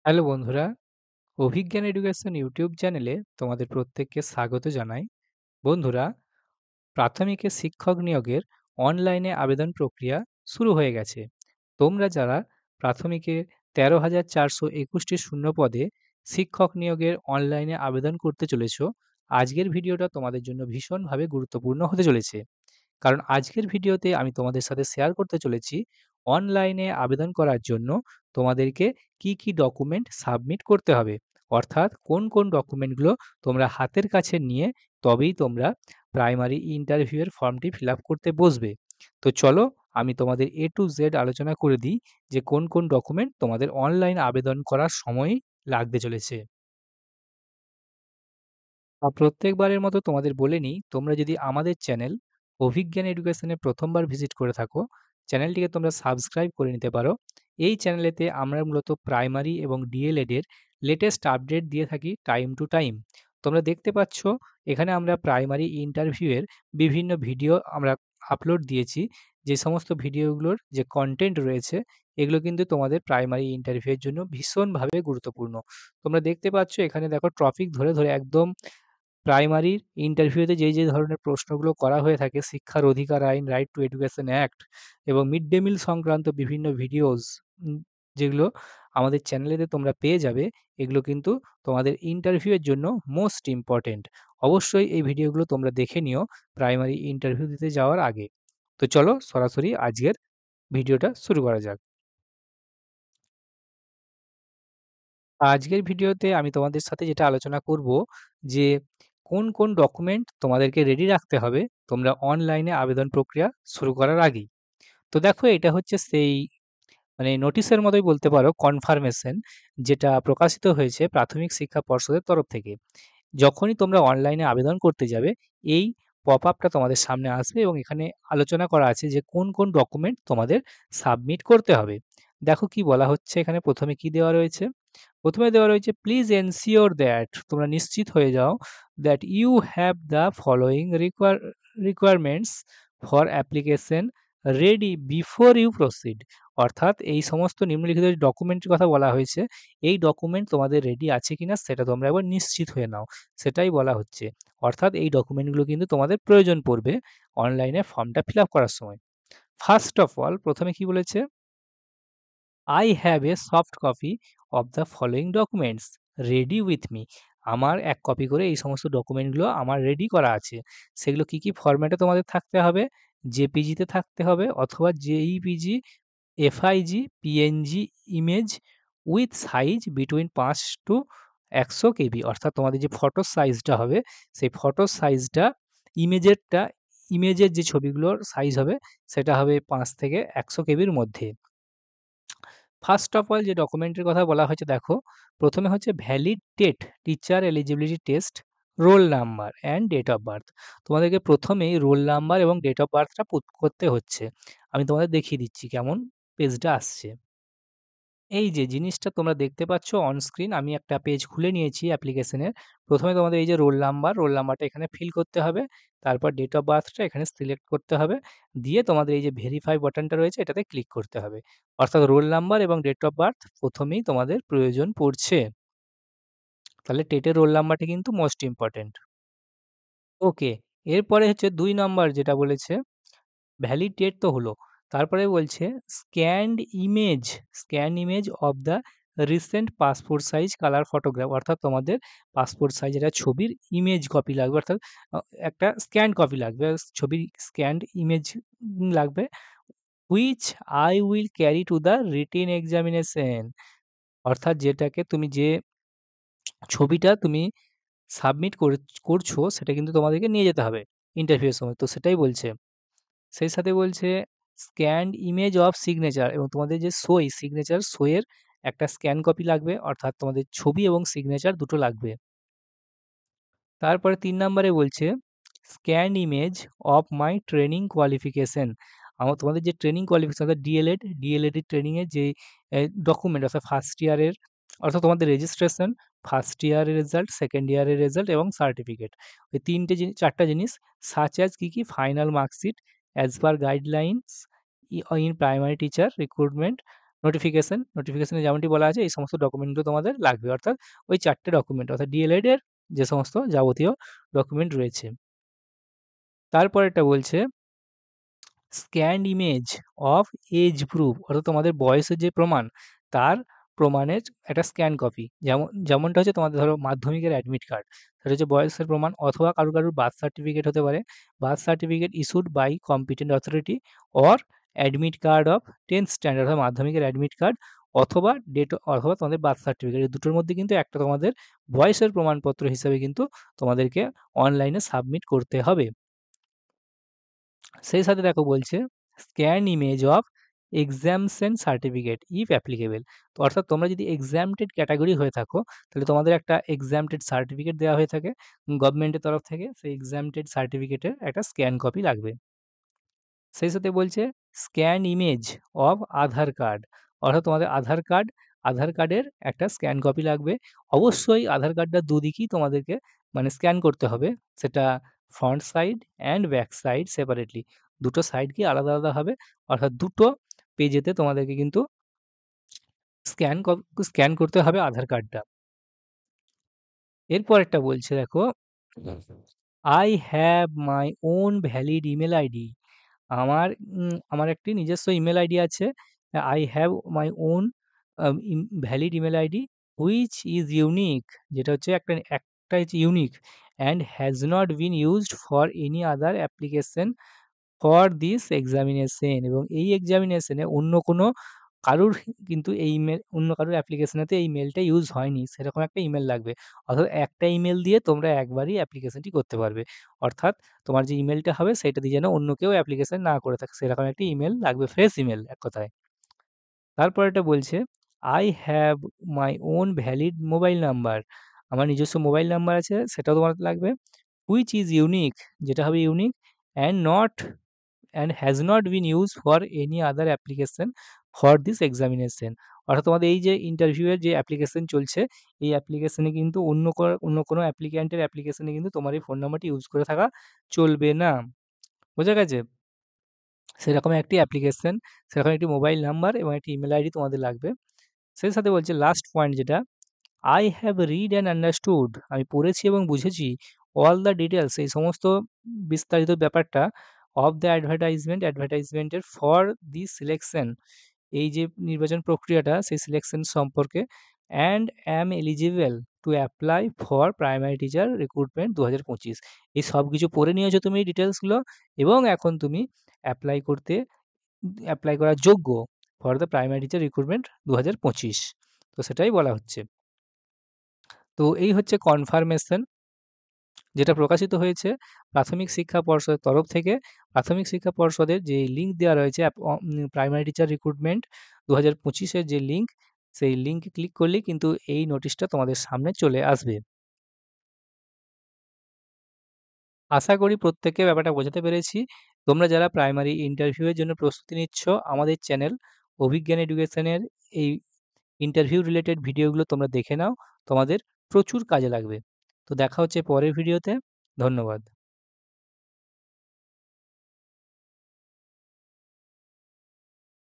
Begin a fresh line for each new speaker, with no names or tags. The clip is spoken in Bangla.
হ্যালো বন্ধুরা, অভিজ্ঞান এডুকেশন ইউটিউব চ্যানেলে তোমাদের প্রত্যেককে স্বাগত জানাই। বন্ধুরা, প্রাথমিকে শিক্ষক নিয়োগের অনলাইনে আবেদন প্রক্রিয়া শুরু হয়ে গেছে। তোমরা যারা প্রাথমিকে ১৩,৪২১টি শূন্য পদে শিক্ষক নিয়োগের অনলাইনে আবেদন করতে চলেছ, আজকের ভিডিওটা তোমাদের জন্য ভীষণভাবে গুরুত্বপূর্ণ হতে চলেছে। কারণ আজকের ভিডিওতে আমি তোমাদের সাথে শেয়ার করতে চলেছি অনলাইনে আবেদন করার জন্য তোমাদেরকে কি ডকুমেন্ট সাবমিট করতে হবে। অর্থাৎ কোন ডকুমেন্টগুলো তোমরা হাতের কাছে নিয়ে তবেই তোমরা প্রাইমারি ইন্টারভিউয়ের ফর্মটি ফিল আপ করতে বসবে। তো চলো আমি তোমাদের A to Z আলোচনা করে দিই যে কোন ডকুমেন্ট তোমাদের অনলাইন আবেদন করার সময়ই লাগতে চলেছে। প্রত্যেকবারের মতো তোমাদের বলে নিই, তোমরা যদি আমাদের চ্যানেল অভিজ্ঞান এডুকেশনে প্রথমবার ভিজিট করে থাকো, চ্যানেলটিকে তোমরা সাবস্ক্রাইব করে নিতে পারো। এই চ্যানেলেতে আমরা মূলত প্রাইমারি এবং ডিএলএড এর লেটেস্ট আপডেট দিয়ে থাকি টাইম টু টাইম। তোমরা দেখতে পাচ্ছ এখানে আমরা প্রাইমারি ইন্টারভিউয়ের বিভিন্ন ভিডিও আমরা আপলোড দিয়েছি। যে সমস্ত ভিডিওগুলোর যে কনটেন্ট রয়েছে এগুলো কিন্তু তোমাদের প্রাইমারি ইন্টারভিউয়ের জন্য ভীষণভাবে গুরুত্বপূর্ণ। তোমরা দেখতে পাচ্ছ এখানে দেখো টপিক ধরে একদম প্রাইমারির ইন্টারভিউতে যে ধরনের প্রশ্নগুলো করা হয়ে থাকে, শিক্ষার অধিকার আইন, রাইট টু এডুকেশন অ্যাক্ট এবং মিড ডে মিল সংক্রান্ত বিভিন্ন ভিডিওস যেগুলো আমাদের চ্যানেলেতে তোমরা পেয়ে যাবে, এগুলো কিন্তু তোমাদের ইন্টারভিউয়ের জন্য মোস্ট ইম্পর্টেন্ট। অবশ্যই এই ভিডিওগুলো তোমরা দেখে নিও প্রাইমারি ইন্টারভিউ দিতে যাওয়ার আগে। তো চলো সরাসরি আজকের ভিডিওটা শুরু করা যাক। আজকের ভিডিওতে আমি তোমাদের সাথে যেটা আলোচনা করব যে কোন ডকুমেন্ট তোমাদেরকে রেডি রাখতে হবে তোমরা অনলাইনে আবেদন প্রক্রিয়া শুরু করার আগেই। তো দেখো এটা হচ্ছে সেই মানে নোটিশের মতোই বলতে পারো, কনফার্মেশন যেটা প্রকাশিত হয়েছে প্রাথমিক শিক্ষা পর্ষদের তরফ থেকে। যখনই তোমরা অনলাইনে আবেদন করতে যাবে এই পপ আপটা তোমাদের সামনে আসবে এবং এখানে আলোচনা করা আছে যে কোন ডকুমেন্ট তোমাদের সাবমিট করতে হবে। দেখো কি বলা হচ্ছে এখানে, প্রথমে কি দেওয়া রয়েছে? প্রথমে দেওয়া রয়েছে প্লিজ এনশিওর দ্যাট, তোমরা নিশ্চিত হয়ে যাও that you have the following requirements for application ready before you proceed. অর্থাৎ এই সমস্ত নিম্নলিখিত যে ডকুমেন্টের কথা বলা হয়েছে এই ডকুমেন্ট তোমাদের রেডি আছে কিনা সেটা তোমরা একবার নিশ্চিত হয়ে নাও, সেটাই বলা হচ্ছে। অর্থাৎ এই ডকুমেন্টগুলো কিন্তু তোমাদের প্রয়োজন পড়বে অনলাইনে ফর্মটা ফিল আপ করার সময়। ফার্স্ট অফ অল প্রথমে কি বলেছে? I have a soft copy of the following documents ready with me. আমার এক কপি করে এই সমস্ত ডকুমেন্টগুলো আমার রেডি করা আছে। সেগুলো কি ফরম্যাটে তোমাদের থাকতে হবে? জেপিজিতে থাকতে হবে অথবা JPEG, FIG, PNG image with size between ৫ to ১০০ KB. অর্থাৎ তোমাদের যে ফটোর সাইজটা হবে সেই ফটোর সাইজটা ইমেজেরটা ইমেজের যে ছবিগুলোর সাইজ হবে সেটা হবে ৫ থেকে ১০০ কেবির মধ্যে। ফার্স্ট অফ অল যে ডকুমেন্টের কথা বলা হয়েছে দেখো, প্রথমে হচ্ছে valid TET teacher eligibility test, roll number and date of birth. তোমাদেরকে প্রথমেই রোল নাম্বার এবং ডেট অফ বার্থটা পুট করতে হচ্ছে। আমি তোমাদের দেখিয়ে দিচ্ছি কেমন পেজটা আসছে। এই যে জিনিসটা তোমরা দেখতে পাচ্ছ অন স্ক্রিন, আমি একটা পেজ খুলে নিয়েছি অ্যাপ্লিকেশনের। প্রথমে তোমাদের এই যে রোল নাম্বারটা এখানে ফিল করতে হবে। তারপর ডেট অফ বার্থটা এখানে সিলেক্ট করতে হবে। দিয়ে তোমাদের এই যে ভেরিফাই বাটনটা রয়েছে এটাতে ক্লিক করতে হবে। অর্থাৎ রোল নাম্বার এবং ডেট অফ বার্থ প্রথমেই তোমাদের প্রয়োজন পড়ছে। তাহলে টেটের রোল নাম্বারটা কিন্তু মোস্ট ইম্পোর্টেন্ট। ওকে, এরপরে হচ্ছে ২ নাম্বার যেটা বলেছে ভ্যালিড ডেট তো হলো। তারপরে বলছে scanned image, scan image of the recent passport size colour photograph. অর্থাৎ তোমাদের পাসপোর্ট সাইজের একটা ছবির ইমেজ কপি লাগবে, অর্থাৎ একটা স্ক্যান্ড কপি লাগবে। ছবির স্ক্যান্ড ইমেজ লাগবে। Which I will carry to the written examination. অর্থাৎ যেটাকে তুমি যে ছবিটা তুমি সাবমিট করছো সেটা কিন্তু তোমাদেরকে নিয়ে যেতে হবে ইন্টারভিউ এর সময়। তো সেটাই বলছে। সেই সাথে বলছে স্ক্যান্ড ইমেজ অফ সিগনেচার, এবং তোমাদের যে সই সিগনেচার সইয়ের একটা স্ক্যান কপি লাগবে, অর্থাৎ তোমাদের ছবি এবং সিগনেচার দুটো লাগবে। তারপরে ৩ নাম্বারে বলছে scan image of my training qualification. তোমাদের যে ট্রেনিং কোয়ালিফিকেশন অর্থাৎ ডিএলএড এর ট্রেনিং এর যে ডকুমেন্ট, অর্থাৎ ফার্স্ট ইয়ারের, অর্থাৎ তোমাদের রেজিস্ট্রেশন, ফার্স্ট ইয়ারের রেজাল্ট, সেকেন্ড ইয়ারের রেজাল্ট এবং সার্টিফিকেট। ওই ৪টা জিনিস সাচ অ্যাজ কি final marksheet as per guidelines in primary teacher recruitment নোটিফিকেশনে যেমনটি বলা আছে এই সমস্ত ডকুমেন্টগুলো তোমাদের লাগবে। অর্থাৎ ওই ৪ টে ডকুমেন্ট অর্থাৎ ডিএলএড এর যে সমস্ত যাবতীয় ডকুমেন্ট রয়েছে। তারপরেরটা বলছে scanned image of age proof অর্থাৎ তোমাদের বয়সের যে প্রমাণ, তার প্রমাণের একটা স্ক্যান কপি। যেমনটা হচ্ছে তোমাদের ধরো মাধ্যমিকের অ্যাডমিট কার্ড, সেটা হচ্ছে বয়সের প্রমাণ অথবা কারুর বার্থ সার্টিফিকেট হতে পারে। Birth certificate issued by competent authority or admit card of 10th standard অর্থাৎ মাধ্যমিকের অ্যাডমিট কার্ড অথবা অথবা তোমাদের বার্থ সার্টিফিকেট। এই দুটোর মধ্যে কিন্তু একটা তোমাদের বয়সের প্রমাণপত্র হিসেবে কিন্তু তোমাদেরকে অনলাইনে সাবমিট করতে হবে। সেই সাথে দেখো বলছে scan image of exemption certificate if applicable. তো অর্থাৎ তোমরা যদি এক্সামটেড ক্যাটাগরি হয়ে থাকো তাহলে তোমাদের একটা এক্সামটেড সার্টিফিকেট দেওয়া হয়ে থাকে গভর্নমেন্টের তরফ থেকে, সেই এক্সামটেড সার্টিফিকেটের একটা স্ক্যান কপি লাগবে। সেই সাথে বলছে scan image of Aadhaar card অর্থাৎ তোমাদের আধার কার্ডের একটা স্ক্যান কপি লাগবে। অবশ্যই আধার কার্ডটার দুদিকেই তোমাদেরকে মানে স্ক্যান করতে হবে, সেটা front side and back side separately, দুটো সাইডকেই আলাদা আলাদা হবে। অর্থাৎ দুটো পেজেতে তোমাদেরকে কিন্তু স্ক্যান করতে হবে আধার কার্ডটা। এরপরেরটা বলছে দেখো I have my own valid email ID. আমার একটি নিজস্ব ইমেল আইডি আছে। I have my own valid email ID which is unique, যেটা হচ্ছে একটা হচ্ছে unique and has not been used for any other application for this examination. এবং এই এক্সামিনেশনে অন্য কোনো কারুর কিন্তু এই ইমেল অন্য কারুর অ্যাপ্লিকেশনেতে এই মেলটা ইউজ হয়নি সেরকম একটা ইমেল লাগবে। অর্থাৎ একটা ইমেল দিয়ে তোমরা একবারই অ্যাপ্লিকেশনটি করতে পারবে। অর্থাৎ তোমার যে ইমেলটা হবে সেটা দিয়ে যেন অন্য কেউ অ্যাপ্লিকেশন না করে থাকে সেরকম একটা ইমেল লাগবে, ফ্রেশ ইমেল এক কথায়। তারপরেরটা বলছে I have my own valid mobile number. আমার নিজস্ব মোবাইল নাম্বার আছে সেটাও তোমার লাগবে। হুইচ ইজ ইউনিক, যেটা হবে unique and has not been used for any other application for this examination. অর্থাৎ তোমাদের এই যে ইন্টারভিউয়ের যে অ্যাপ্লিকেশন চলছে এই অ্যাপ্লিকেশনে কিন্তু অন্য কোনো অ্যাপ্লিক্যান্টের অ্যাপ্লিকেশনে কিন্তু তোমার এই ফোন নাম্বারটি ইউজ করে থাকা চলবে না। বোঝা গেছে? সেরকম একটি অ্যাপ্লিকেশন, সেরকম একটি মোবাইল নাম্বার এবং একটি ইমেল আইডি তোমাদের লাগবে। সেই সাথে বলছে লাস্ট পয়েন্ট যেটা I have read and understood, আমি পড়েছি এবং বুঝেছি অল দ্য ডিটেলস, এই সমস্ত বিস্তারিত ব্যাপারটা অফ দ্য অ্যাডভার্টাইজমেন্টের ফর দি সিলেকশন, এই যে নির্বাচন প্রক্রিয়াটা সেই সিলেকশন সম্পর্কে and am eligible to apply for primary teacher recruitment 2025। এই সব কিছু পড়ে নিয়েছো তুমি এই ডিটেলসগুলো এবং এখন তুমি অ্যাপ্লাই করার যোগ্য for the primary teacher recruitment 2025। তো সেটাই বলা হচ্ছে। তো এই হচ্ছে কনফার্মেশন যেটা প্রকাশিত হয়েছে প্রাথমিক শিক্ষা পর্ষদের তরফ থেকে। প্রাথমিক শিক্ষা পর্ষদের যে লিঙ্ক দেওয়া রয়েছে প্রাইমারি টিচার রিক্রুটমেন্ট 2025-এর যে লিঙ্ক, সেই লিঙ্কে ক্লিক করলেই কিন্তু এই নোটিশটা তোমাদের সামনে চলে আসবে। আশা করি প্রত্যেককে ব্যাপারটা বোঝাতে পেরেছি। তোমরা যারা প্রাইমারি ইন্টারভিউয়ের জন্য প্রস্তুতি নিচ্ছ আমাদের চ্যানেল অভিজ্ঞান এডুকেশনের এই ইন্টারভিউ রিলেটেড ভিডিওগুলো তোমরা দেখে নাও, তোমাদের প্রচুর কাজে লাগবে। তো দেখা হচ্ছে পরের ভিডিওতে। ধন্যবাদ।